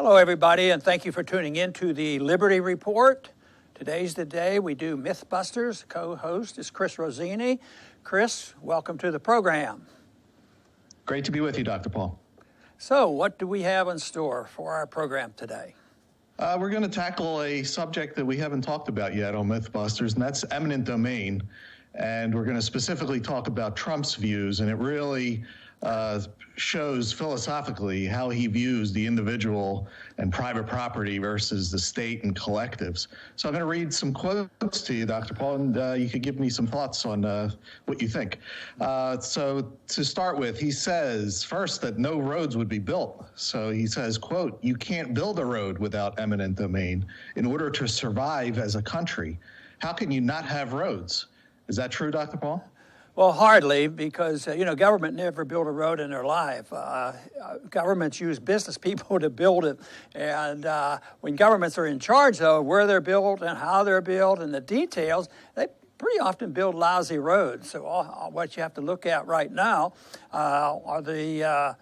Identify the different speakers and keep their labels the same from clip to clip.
Speaker 1: Hello, everybody, and thank you for tuning in to the Liberty Report. Today's the day we do Mythbusters. Co-host is Chris Rossini. Chris, welcome to the program.
Speaker 2: Great to be with you, Dr. Paul.
Speaker 1: So, what do we have in store for our program today?
Speaker 2: We're going to tackle a subject that we haven't talked about yet on Mythbusters, and that's eminent domain. And we're going to specifically talk about Trump's views, and it really shows philosophically how he views the individual and private property versus the state and collectives. So I'm going to read some quotes to you, Dr. Paul, and you could give me some thoughts on what you think. So to start with, he says first that no roads would be built. So he says, quote, "You can't build a road without eminent domain. In order to survive as a country, how can you not have roads?" Is that true, Dr. Paul?
Speaker 1: Well, hardly, because, government never built a road in their life. Governments use business people to build it. And when governments are in charge, though, where they're built and how they're built and the details, they pretty often build lousy roads. So what you have to look at right now are the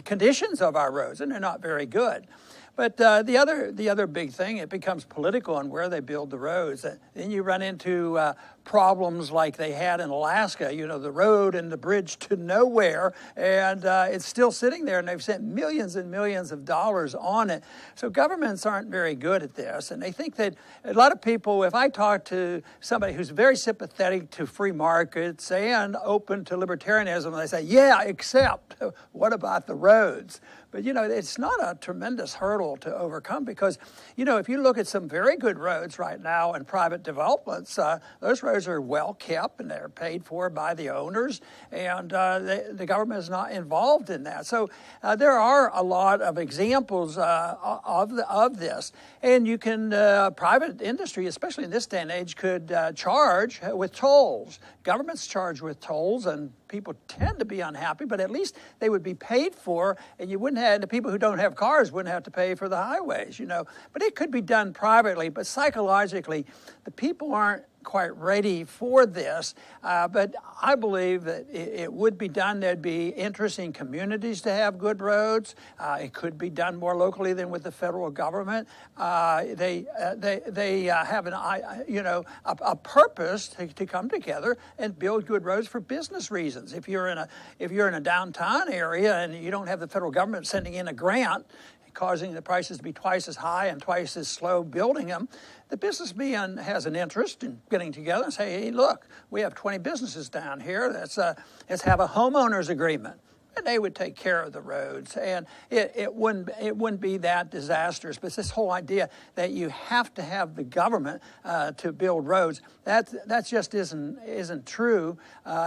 Speaker 1: conditions of our roads, and they're not very good. But the other big thing, it becomes political on where they build the roads. Then you run into problems like they had in Alaska, the road and the bridge to nowhere, and it's still sitting there, and they've spent millions and millions of dollars on it. So governments aren't very good at this, and they think that a lot of people, if I talk to somebody who's very sympathetic to free markets and open to libertarianism, they say, yeah, except what about the roads? But, it's not a tremendous hurdle to overcome because, if you look at some very good roads right now in private developments, those roads are well kept and they're paid for by the owners, and the government is not involved in that. So there are a lot of examples of this. And you can, private industry, especially in this day and age, could charge with tolls. Governments charge with tolls, and people tend to be unhappy, but at least they would be paid for, and you wouldn't have, the people who don't have cars wouldn't have to pay for the highways, But it could be done privately, but psychologically, the people aren't quite ready for this, but I believe that it would be done. There'd be interest in communities to have good roads. It could be done more locally than with the federal government. They have a purpose to come together and build good roads for business reasons. If you're in a downtown area and you don't have the federal government sending in a grant, causing the prices to be twice as high and twice as slow building them, the businessman has an interest in getting together and say, hey, look, we have 20 businesses down here. Let's have a homeowners agreement. And they would take care of the roads, and it wouldn't be that disastrous. But this whole idea that you have to have the government to build roads, that just isn't true.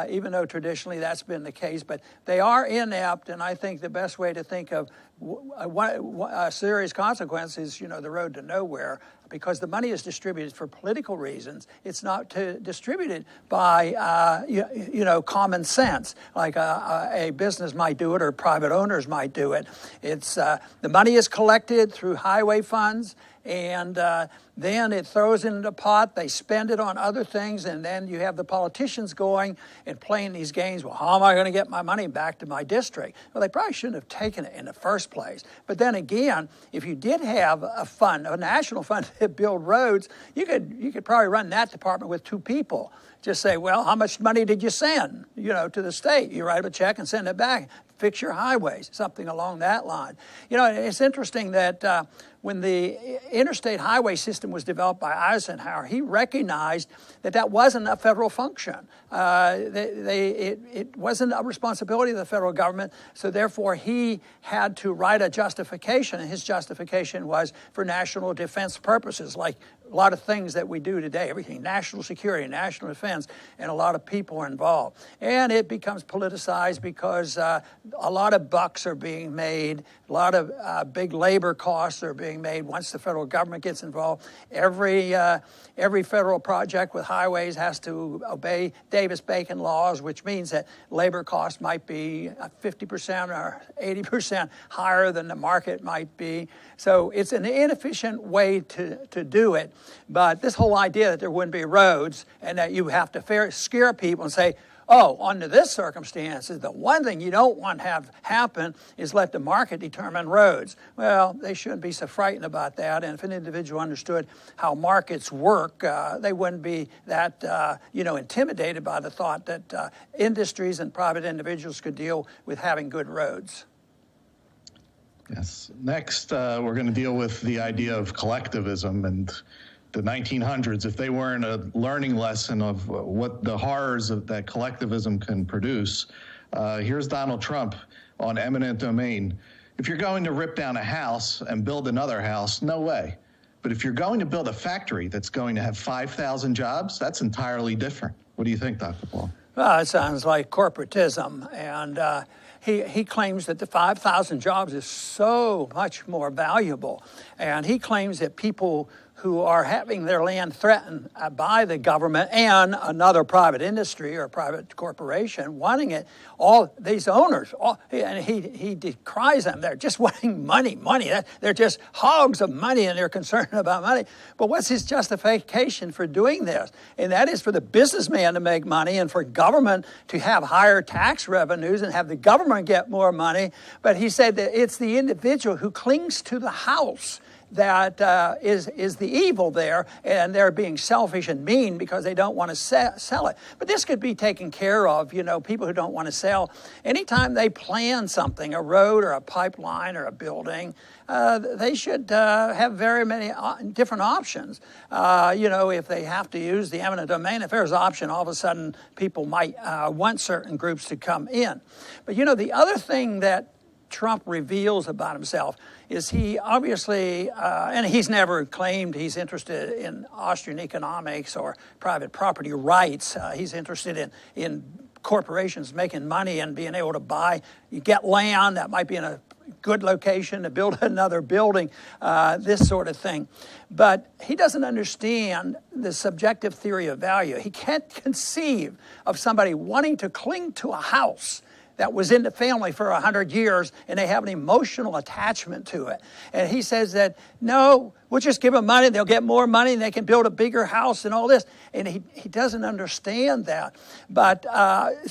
Speaker 1: Even though traditionally that's been the case, but they are inept, and I think the best way to think of a serious consequence is the road to nowhere, because the money is distributed for political reasons. It's not distributed by common sense, like a business might do it or private owners might do it. It's the money is collected through highway funds, and then it throws it in a pot. They spend it on other things, and then you have the politicians going and playing these games. Well, how am I going to get my money back to my district? Well, they probably shouldn't have taken it in the first place. But then again, if you did have a fund, a national fund to build roads, you could probably run that department with 2 people. Just say, well, how much money did you send, to the state? You write a check and send it back. Fix your highways, something along that line. It's interesting that when the interstate highway system was developed by Eisenhower, he recognized that wasn't a federal function. It wasn't a responsibility of the federal government, so therefore he had to write a justification, and his justification was for national defense purposes, like a lot of things that we do today, everything, national security, national defense, and a lot of people are involved. And it becomes politicized because a lot of bucks are being made, a lot of big labor costs are being made once the federal government gets involved. Every federal project with highways has to obey Davis-Bacon laws, which means that labor costs might be 50% or 80% higher than the market might be. So it's an inefficient way to do it. But this whole idea that there wouldn't be roads and that you have to scare people and say, under this circumstances, the one thing you don't want to have happen is let the market determine roads. Well, they shouldn't be so frightened about that. And if an individual understood how markets work, they wouldn't be that, intimidated by the thought that industries and private individuals could deal with having good roads.
Speaker 2: Yes. Next, we're going to deal with the idea of collectivism and the 1900s. If they weren't a learning lesson of what the horrors of that collectivism can produce, here's Donald Trump on eminent domain. If you're going to rip down a house and build another house, no way. But if you're going to build a factory that's going to have 5,000 jobs, that's entirely different. What do you think, Dr. Paul?
Speaker 1: Well, it sounds like corporatism, and he claims that the 5,000 jobs is so much more valuable, and he claims that people who are having their land threatened by the government and another private industry or private corporation wanting it, all these owners, and he decries them. They're just wanting money. They're just hogs of money, and they're concerned about money. But what's his justification for doing this? And that is for the businessman to make money and for government to have higher tax revenues and have the government get more money. But he said that it's the individual who clings to the house that is the evil there, and they're being selfish and mean because they don't want to sell it. But this could be taken care of, people who don't want to sell. Anytime they plan something, a road or a pipeline or a building, they should have very many different options. If they have to use the eminent domain, if there's an option, all of a sudden people might want certain groups to come in. But the other thing that Trump reveals about himself is he obviously, and he's never claimed he's interested in Austrian economics or private property rights. He's interested in corporations making money and being able to get land that might be in a good location to build another building, this sort of thing. But he doesn't understand the subjective theory of value. He can't conceive of somebody wanting to cling to a house that was in the family for 100 years, and they have an emotional attachment to it. And he says that, no, we'll just give them money, they'll get more money, and they can build a bigger house and all this. And he doesn't understand that. But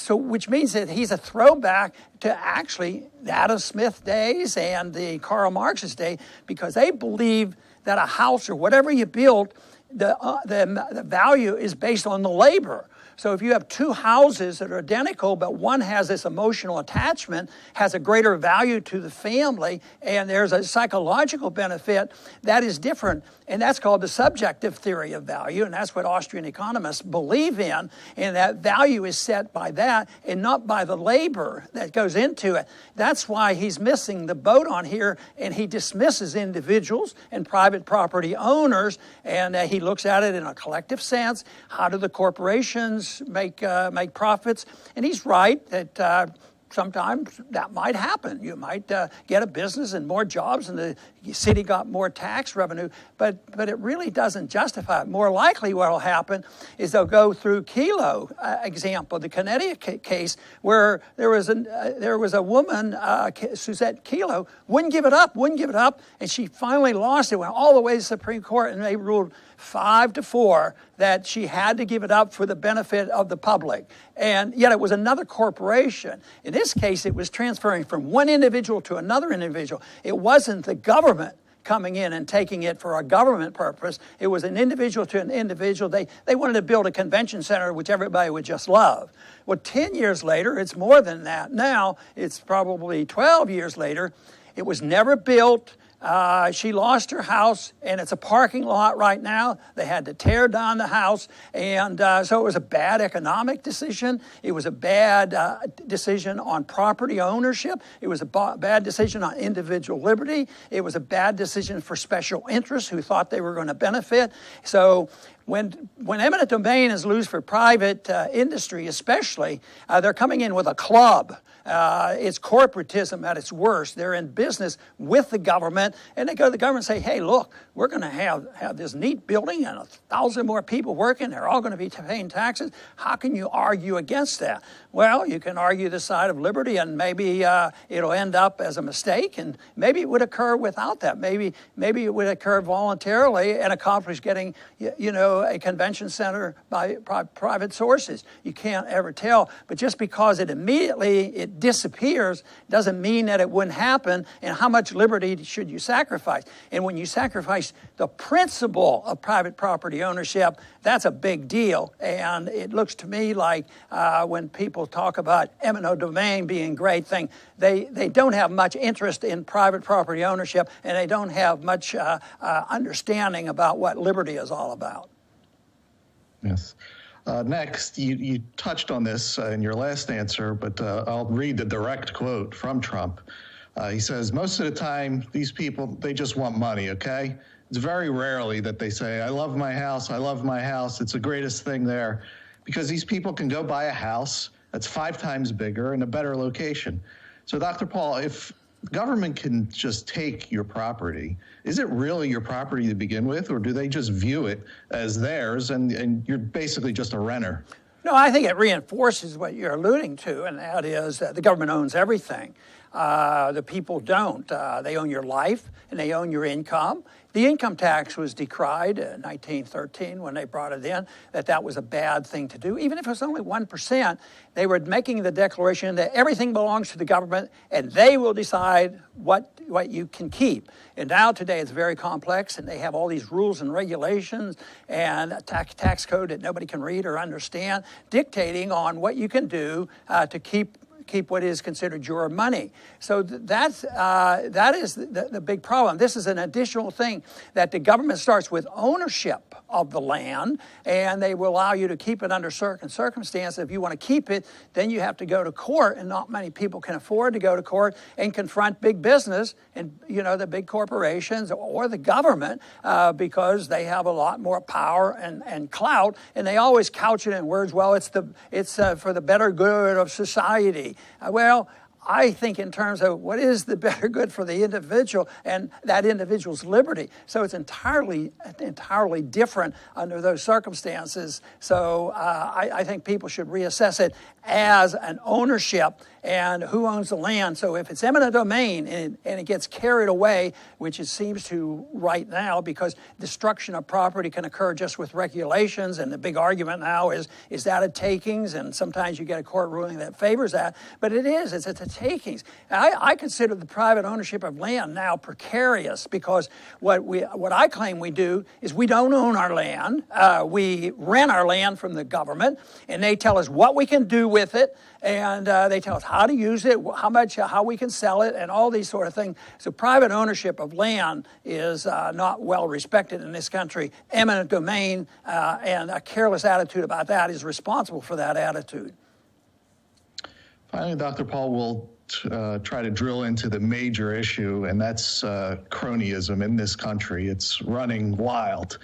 Speaker 1: which means that he's a throwback to actually the Adam Smith days and the Karl Marx's day, because they believe that a house or whatever you build, the value is based on the labor. So if you have two houses that are identical, but one has this emotional attachment, has a greater value to the family, and there's a psychological benefit, that is different. And that's called the subjective theory of value, and that's what Austrian economists believe in, and that value is set by that and not by the labor that goes into it. That's why he's missing the boat on here, and he dismisses individuals and private property owners, and he looks at it in a collective sense. How do the corporations make profits? And he's right that sometimes that might happen. You might get a business and more jobs, and the city got more tax revenue, but it really doesn't justify it. More likely what will happen is they'll go through Kelo example, the Connecticut case, where there was a woman, Suzette Kelo, wouldn't give it up, and she finally lost it, went all the way to the Supreme Court, and they ruled 5-4 that she had to give it up for the benefit of the public. And yet it was another corporation. In this case, it was transferring from one individual to another individual. It wasn't the government coming in and taking it for a government purpose. It was an individual to an individual. They wanted to build a convention center which everybody would just love. Well, 10 years later, it's more than that. Now, it's probably 12 years later. It was never built. She lost her house, and it's a parking lot right now. They had to tear down the house, and so it was a bad economic decision. It was a bad decision on property ownership. It was a bad decision on individual liberty. It was a bad decision for special interests who thought they were going to benefit. So when eminent domain is loose for private industry especially, they're coming in with a club. It's corporatism at its worst. They're in business with the government, and they go to the government and say, hey, look, we're going to have this neat building and 1,000 more people working. They're all going to be paying taxes. How can you argue against that? Well, you can argue the side of liberty, and maybe it'll end up as a mistake, and maybe it would occur without that. Maybe it would occur voluntarily and accomplish getting, a convention center by private sources. You can't ever tell. But just because it disappears doesn't mean that it wouldn't happen. And how much liberty should you sacrifice? And when you sacrifice the principle of private property ownership, that's a big deal. And it looks to me like when people talk about eminent domain being a great thing, they don't have much interest in private property ownership, and they don't have much understanding about what liberty is all about.
Speaker 2: Yes. Next, you touched on this in your last answer, but I'll read the direct quote from Trump. He says, most of the time, these people, they just want money, okay? It's very rarely that they say, I love my house, it's the greatest thing there. Because these people can go buy a house that's 5 times bigger in a better location. So, Dr. Paul, if government can just take your property, is it really your property to begin with, or do they just view it as theirs and you're basically just a renter?
Speaker 1: No, I think it reinforces what you're alluding to, and that is that the government owns everything. The people don't. They own your life, and they own your income. The income tax was decried in 1913 when they brought it in, that was a bad thing to do. Even if it was only 1%, they were making the declaration that everything belongs to the government, and they will decide what you can keep. And now today it's very complex, and they have all these rules and regulations and a tax code that nobody can read or understand, dictating on what you can do to keep what is considered your money. So that is the big problem. This is an additional thing that the government starts with ownership of the land, and they will allow you to keep it under certain circumstances. If you want to keep it, then you have to go to court, and not many people can afford to go to court and confront big business and the big corporations or the government because they have a lot more power and clout, and they always couch it in words. Well, it's for the better good of society. Well, I think in terms of what is the better good for the individual and that individual's liberty. So it's entirely different under those circumstances. So I think people should reassess it as an ownership and who owns the land. So if it's eminent domain and it gets carried away, which it seems to right now, because destruction of property can occur just with regulations, and the big argument now is that a takings? And sometimes you get a court ruling that favors that, but it's a takings. I consider the private ownership of land now precarious, because what I claim we do is we don't own our land. We rent our land from the government, and they tell us what we can do with it, and they tell us how to use it, how we can sell it, and all these sort of things. So private ownership of land is not well respected in this country. Eminent domain and a careless attitude about that is responsible for that attitude.
Speaker 2: Finally, Dr. Paul, we'll try to drill into the major issue, and that's cronyism in this country. It's running wild.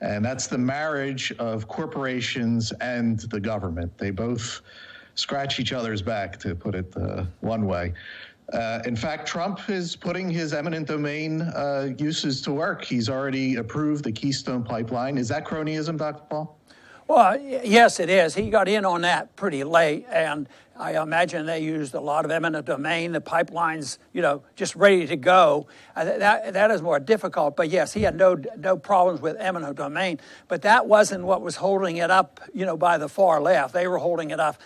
Speaker 2: And that's the marriage of corporations and the government. They both scratch each other's back, to put it one way. In fact, Trump is putting his eminent domain uses to work. He's already approved the Keystone Pipeline. Is that cronyism, Dr. Paul?
Speaker 1: Well, yes, it is. He got in on that pretty late, and I imagine they used a lot of eminent domain. The pipeline's, just ready to go. That is more difficult. But yes, he had no problems with eminent domain. But that wasn't what was holding it up, by the far left. They were holding it up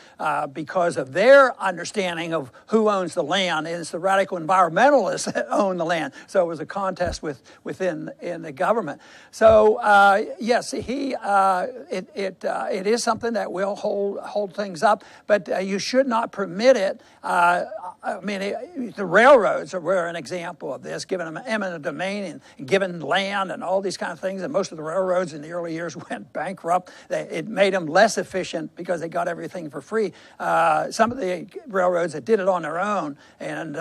Speaker 1: because of their understanding of who owns the land. And it's the radical environmentalists that own the land. So it was a contest within the government. So yes, it is something that will hold things up. But you should not permit it. The railroads were an example of this, giving them eminent domain and given land and all these kind of things. And most of the railroads in the early years went bankrupt. It made them less efficient because they got everything for free. Some of the railroads that did it on their own and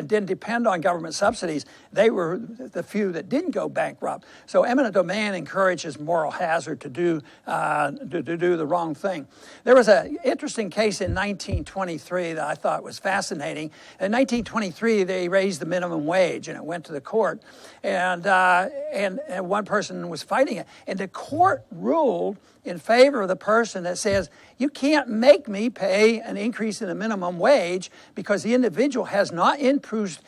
Speaker 1: didn't depend on government subsidies, they were the few that didn't go bankrupt. So eminent domain encourages moral hazard to do the wrong thing. There was an interesting case in 1923 that I thought was fascinating. In 1923, they raised the minimum wage, and it went to the court, and one person was fighting it, and the court ruled in favor of the person that says, you can't make me pay an increase in the minimum wage because the individual has not improved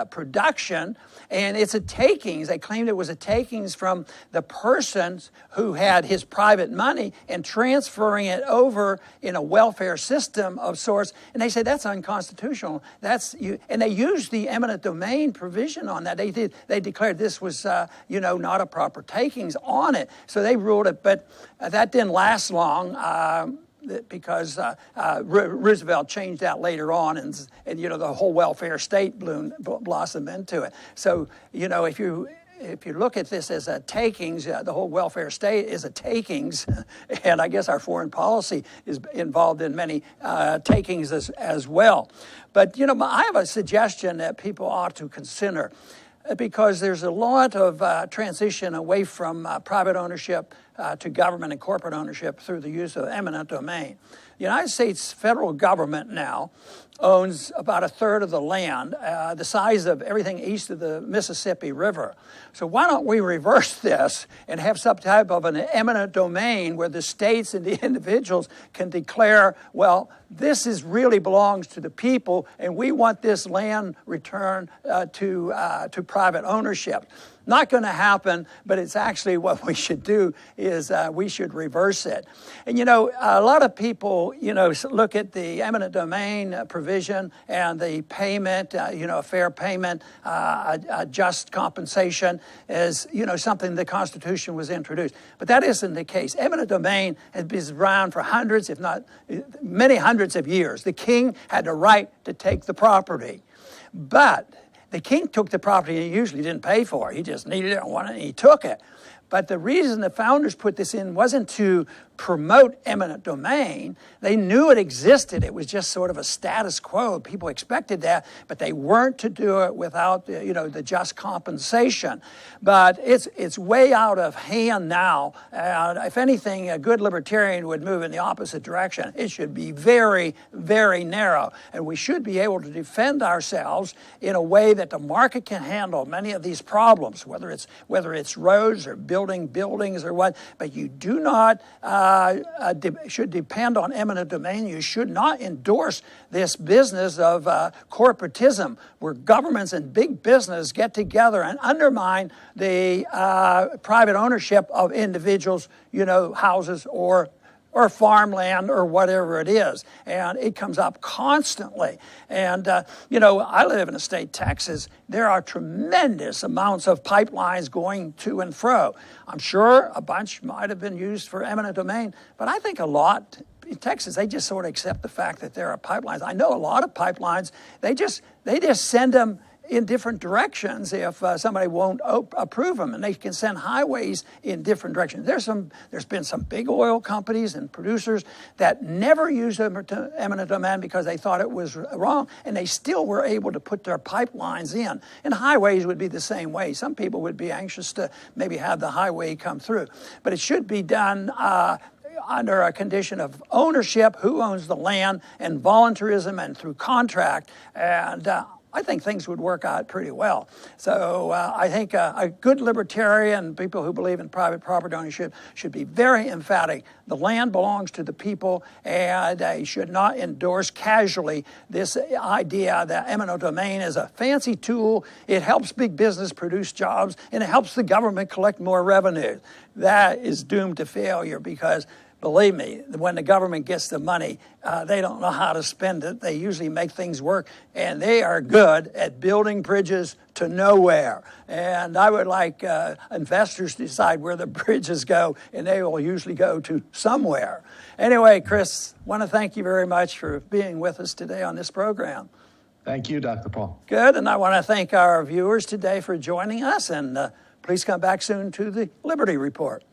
Speaker 1: production, and it's a takings. They claimed it was a takings from the persons who had his private money and transferring it over in a welfare system of sorts. And they said that's unconstitutional. And they used the eminent domain provision on that. They declared this was not a proper takings on it. So they ruled it, but that didn't last long. Because Roosevelt changed that later on, and the whole welfare state blossomed into it. So if you look at this as a takings, the whole welfare state is a takings, and I guess our foreign policy is involved in many takings as well. But I have a suggestion that people ought to consider, because there's a lot of transition away from private ownership to government and corporate ownership through the use of eminent domain. The United States federal government now owns about a third of the land, the size of everything east of the Mississippi River. So why don't we reverse this and have some type of an eminent domain where the states and the individuals can declare, well, this really belongs to the people, and we want this land returned to private ownership. Not going to happen, but it's actually what we should do is we should reverse it. And a lot of people look at the eminent domain provision and the payment, fair payment, a just compensation as something the Constitution was introduced. But that isn't the case. Eminent domain has been around for hundreds, if not many hundreds of years. The king had the right to take the property, but the king took the property and he usually didn't pay for it. He just needed it and wanted it, and he took it. But the reason the founders put this in wasn't to promote eminent domain. They knew it existed. It was just sort of a status quo. People expected that, but they weren't to do it without the just compensation. But it's way out of hand now. If anything, a good libertarian would move in the opposite direction. It should be very, very narrow, and we should be able to defend ourselves in a way that the market can handle many of these problems, whether it's roads or building buildings or what. But you do not should depend on eminent domain. You should not endorse this business of corporatism, where governments and big business get together and undermine the private ownership of individuals, houses or farmland or whatever it is. And it comes up constantly. And, I live in a state, Texas. There are tremendous amounts of pipelines going to and fro. I'm sure a bunch might have been used for eminent domain, but I think a lot in Texas, they just sort of accept the fact that there are pipelines. I know a lot of pipelines, they just send them in different directions if somebody won't approve them, and they can send highways in different directions. There's been some big oil companies and producers that never used eminent domain because they thought it was wrong, and they still were able to put their pipelines in. And highways would be the same way. Some people would be anxious to maybe have the highway come through, but it should be done under a condition of ownership, who owns the land, and voluntarism and through contract. And I think things would work out pretty well. So I think a good libertarian, people who believe in private property ownership, should be very emphatic. The land belongs to the people, and they should not endorse casually this idea that eminent domain is a fancy tool. It helps big business produce jobs, and it helps the government collect more revenue. That is doomed to failure, because believe me, when the government gets the money, they don't know how to spend it. They usually make things work, and they are good at building bridges to nowhere. And I would like investors to decide where the bridges go, and they will usually go to somewhere. Anyway, Chris, I want to thank you very much for being with us today on this program.
Speaker 2: Thank you, Dr. Paul.
Speaker 1: Good, and I want to thank our viewers today for joining us, and please come back soon to the Liberty Report.